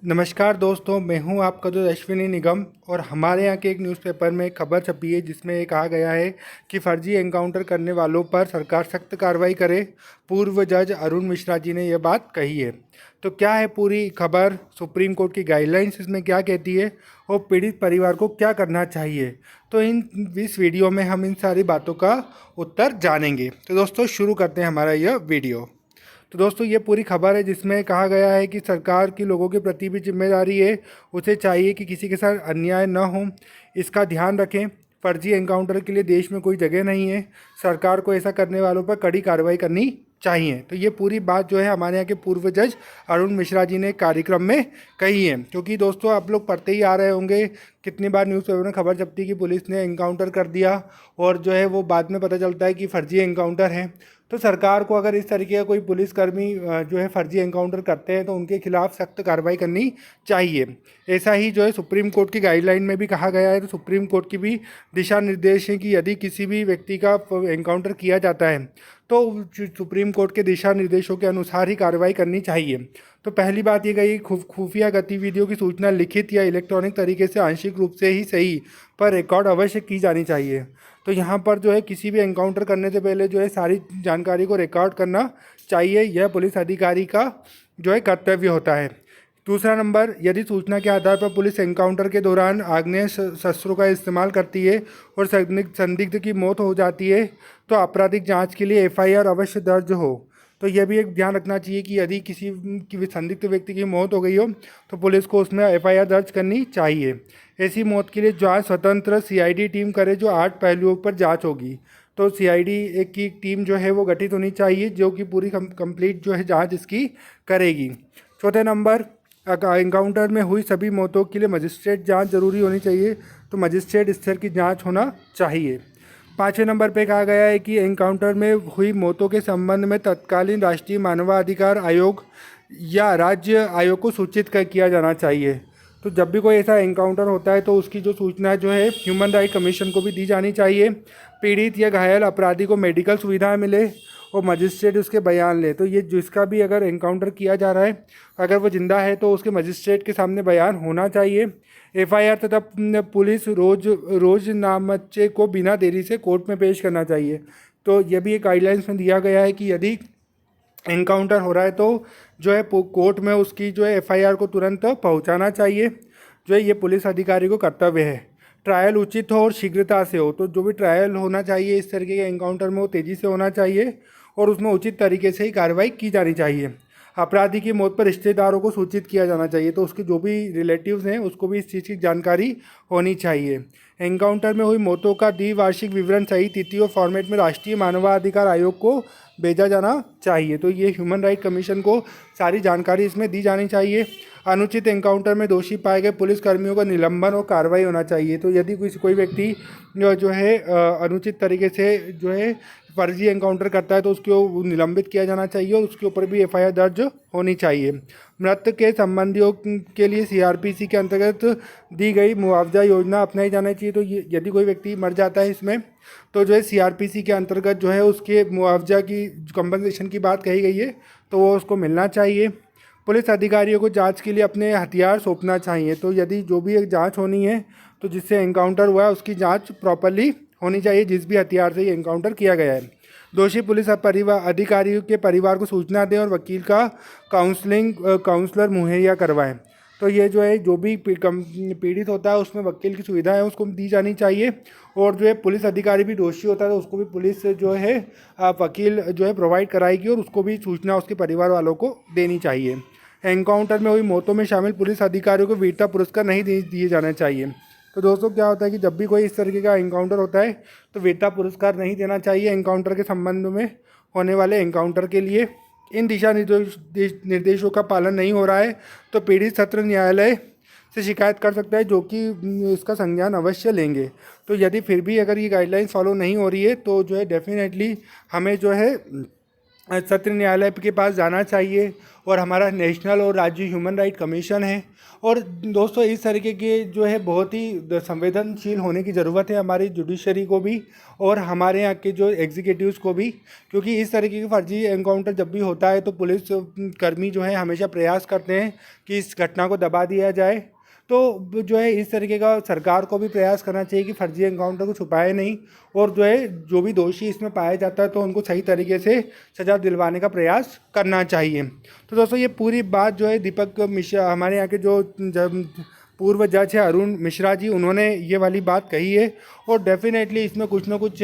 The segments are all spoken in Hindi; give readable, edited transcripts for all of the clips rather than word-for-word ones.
नमस्कार दोस्तों, मैं हूं आपका दोस्त अश्विनी निगम और हमारे यहाँ के एक न्यूज़पेपर में एक खबर छपी है जिसमें ये कहा गया है कि फर्जी एनकाउंटर करने वालों पर सरकार सख्त कार्रवाई करे। पूर्व जज अरुण मिश्रा जी ने यह बात कही है। तो क्या है पूरी खबर, सुप्रीम कोर्ट की गाइडलाइंस इसमें क्या कहती है और पीड़ित परिवार को क्या करना चाहिए, तो इस वीडियो में हम इन सारी बातों का उत्तर जानेंगे। तो दोस्तों शुरू करते हैं हमारा यह वीडियो। तो दोस्तों ये पूरी खबर है जिसमें कहा गया है कि सरकार की लोगों के प्रति भी जिम्मेदारी है। उसे चाहिए कि किसी के साथ अन्याय न हो, इसका ध्यान रखें। फर्जी एनकाउंटर के लिए देश में कोई जगह नहीं है। सरकार को ऐसा करने वालों पर कड़ी कार्रवाई करनी चाहिए। तो ये पूरी बात जो है हमारे यहाँ के पूर्व जज अरुण मिश्रा जी ने कार्यक्रम में कही है। क्योंकि दोस्तों आप लोग पढ़ते ही आ रहे होंगे, कितनी बार न्यूज़पेपर में खबर छपती कि पुलिस ने एनकाउंटर कर दिया और जो है वो बाद में पता चलता है कि फर्जी एनकाउंटर है। तो सरकार को अगर इस तरीके का कोई पुलिसकर्मी जो है फर्जी एनकाउंटर करते हैं तो उनके खिलाफ सख्त कार्रवाई करनी चाहिए। ऐसा ही जो है सुप्रीम कोर्ट की गाइडलाइन में भी कहा गया है। तो सुप्रीम कोर्ट की भी दिशा निर्देश है कि यदि किसी भी व्यक्ति का एनकाउंटर किया जाता है तो सुप्रीम कोर्ट के दिशा निर्देशों के अनुसार ही कार्रवाई करनी चाहिए। तो पहली बात ये गई, खुफिया गतिविधियों की सूचना लिखित या इलेक्ट्रॉनिक तरीके से आंशिक रूप से ही सही पर रिकॉर्ड अवश्य की जानी चाहिए। तो यहाँ पर जो है किसी भी एनकाउंटर करने से पहले जो है सारी जानकारी को रिकॉर्ड करना चाहिए। यह पुलिस अधिकारी का जो है कर्तव्य होता है। दूसरा नंबर, यदि सूचना के आधार पर पुलिस एनकाउंटर के दौरान आग्नेय शस्त्रों का इस्तेमाल करती है और संदिग्ध की मौत हो जाती है तो आपराधिक जांच के लिए एफआईआर अवश्य दर्ज हो। तो यह भी एक ध्यान रखना चाहिए कि यदि किसी की संदिग्ध व्यक्ति की मौत हो गई हो तो पुलिस को उसमें एफआईआर दर्ज करनी चाहिए। ऐसी मौत के लिए जांच स्वतंत्र सीआईडी टीम करे जो 8 पहलुओं पर जांच होगी। तो सीआईडी एक की टीम जो है वो गठित होनी चाहिए जो कि पूरी कंप्लीट जो है जांच इसकी करेगी। चौथे नंबर, एनकाउंटर में हुई सभी मौतों के लिए मजिस्ट्रेट जांच जरूरी होनी चाहिए। तो मजिस्ट्रेट स्तर की जांच होना चाहिए। पाँचवें नंबर पे कहा गया है कि एनकाउंटर में हुई मौतों के संबंध में तत्कालीन राष्ट्रीय मानवाधिकार आयोग या राज्य आयोग को सूचित किया जाना चाहिए। तो जब भी कोई ऐसा एनकाउंटर होता है तो उसकी जो सूचना जो है ह्यूमन राइट कमीशन को भी दी जानी चाहिए। पीड़ित या घायल अपराधी को मेडिकल सुविधा मिले और मजिस्ट्रेट उसके बयान ले। तो ये जिसका भी अगर एनकाउंटर किया जा रहा है, अगर वो जिंदा है तो उसके मजिस्ट्रेट के सामने बयान होना चाहिए। एफआईआर तथा पुलिस रोजनामचे को बिना देरी से कोर्ट में पेश करना चाहिए। तो यह भी एक गाइडलाइंस में दिया गया है कि यदि एनकाउंटर हो रहा है तो जो है कोर्ट में उसकी जो है एफआईआर को तुरंत पहुंचाना चाहिए। जो है ये पुलिस अधिकारी को कर्तव्य है। ट्रायल उचित हो और शीघ्रता से हो। तो जो भी ट्रायल होना चाहिए इस तरीके के एनकाउंटर में वो तेज़ी से होना चाहिए और उसमें उचित तरीके से ही कार्रवाई की जानी चाहिए। अपराधी की मौत पर रिश्तेदारों को सूचित किया जाना चाहिए। तो उसके जो भी रिलेटिव्स हैं उसको भी इस चीज़ की जानकारी होनी चाहिए। एनकाउंटर में हुई मौतों का द्विवार्षिक विवरण सही तिथि और फॉर्मेट में राष्ट्रीय मानवाधिकार आयोग को भेजा जाना चाहिए। तो ये ह्यूमन राइट कमीशन को सारी जानकारी इसमें दी जानी चाहिए। अनुचित एनकाउंटर में दोषी पाए गए पुलिसकर्मियों का निलंबन और कार्रवाई होना चाहिए। तो यदि कोई व्यक्ति जो है अनुचित तरीके से जो है फर्जी एनकाउंटर करता है तो उसको निलंबित किया जाना चाहिए और उसके ऊपर भी एफआईआर दर्ज होनी चाहिए। मृतक के संबंधियों के लिए सीआरपीसी के अंतर्गत दी गई मुआवजा योजना अपनाई जानी चाहिए। तो यदि कोई व्यक्ति मर जाता है इसमें तो जो है सीआरपीसी के अंतर्गत जो है उसके मुआवजा की कंपनसेशन की बात कही गई है तो वो उसको मिलना चाहिए। पुलिस अधिकारियों को जांच के लिए अपने हथियार सौंपना चाहिए। तो यदि जो भी एक जांच होनी है तो जिससे एनकाउंटर हुआ है उसकी जांच प्रॉपरली होनी चाहिए, जिस भी हथियार से ये एनकाउंटर किया गया है। दोषी पुलिस अधिकारियों के परिवार को सूचना दें और वकील का काउंसलर मुहैया करवाएं। तो ये जो है जो भी पीड़ित होता है उसमें वकील की सुविधा है उसको दी जानी चाहिए। और जो है पुलिस अधिकारी भी दोषी होता है तो उसको भी पुलिस जो है वकील जो है प्रोवाइड कराएगी और उसको भी सूचना उसके परिवार वालों को देनी चाहिए। एनकाउंटर में हुई मौतों में शामिल पुलिस अधिकारियों को वीरता पुरस्कार नहीं दिए जाने चाहिए। तो दोस्तों क्या होता है कि जब भी कोई इस तरीके का एनकाउंटर होता है तो वीरता पुरस्कार नहीं देना चाहिए एनकाउंटर के संबंध में होने वाले एनकाउंटर के लिए। इन दिशा निर्देशों का पालन नहीं हो रहा है तो पीड़ित सत्र न्यायालय से शिकायत कर सकता है, जो कि इसका संज्ञान अवश्य लेंगे। तो यदि फिर भी अगर ये गाइडलाइंस फॉलो नहीं हो रही है तो जो है डेफिनेटली हमें जो है सत्र न्यायालय के पास जाना चाहिए और हमारा नेशनल और राज्य ह्यूमन राइट कमीशन है। और दोस्तों इस तरीके के जो है बहुत ही संवेदनशील होने की ज़रूरत है हमारी जुडिशरी को भी और हमारे यहाँ के जो एग्जीक्यूटिव्स को भी, क्योंकि इस तरीके के फर्जी एनकाउंटर जब भी होता है तो पुलिस कर्मी जो है हमेशा प्रयास करते हैं कि इस घटना को दबा दिया जाए। तो जो है इस तरीके का सरकार को भी प्रयास करना चाहिए कि फर्जी एनकाउंटर को छुपाए नहीं, और जो है जो भी दोषी इसमें पाया जाता है तो उनको सही तरीके से सज़ा दिलवाने का प्रयास करना चाहिए। तो दोस्तों ये पूरी बात जो है दीपक मिश्रा, हमारे यहाँ के जो पूर्व जज है अरुण मिश्रा जी, उन्होंने ये वाली बात कही है। और डेफिनेटली इसमें कुछ ना कुछ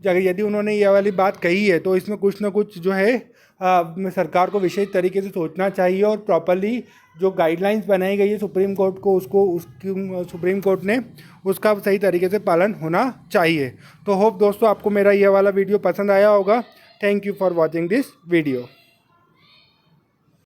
यदि उन्होंने ये वाली बात कही है तो इसमें कुछ ना कुछ जो है सरकार को विशेष तरीके से सोचना चाहिए और प्रॉपरली जो गाइडलाइंस बनाई गई है सुप्रीम कोर्ट को सुप्रीम कोर्ट ने उसका सही तरीके से पालन होना चाहिए। तो होप दोस्तों आपको मेरा ये वाला वीडियो पसंद आया होगा। Thank you for watching this video.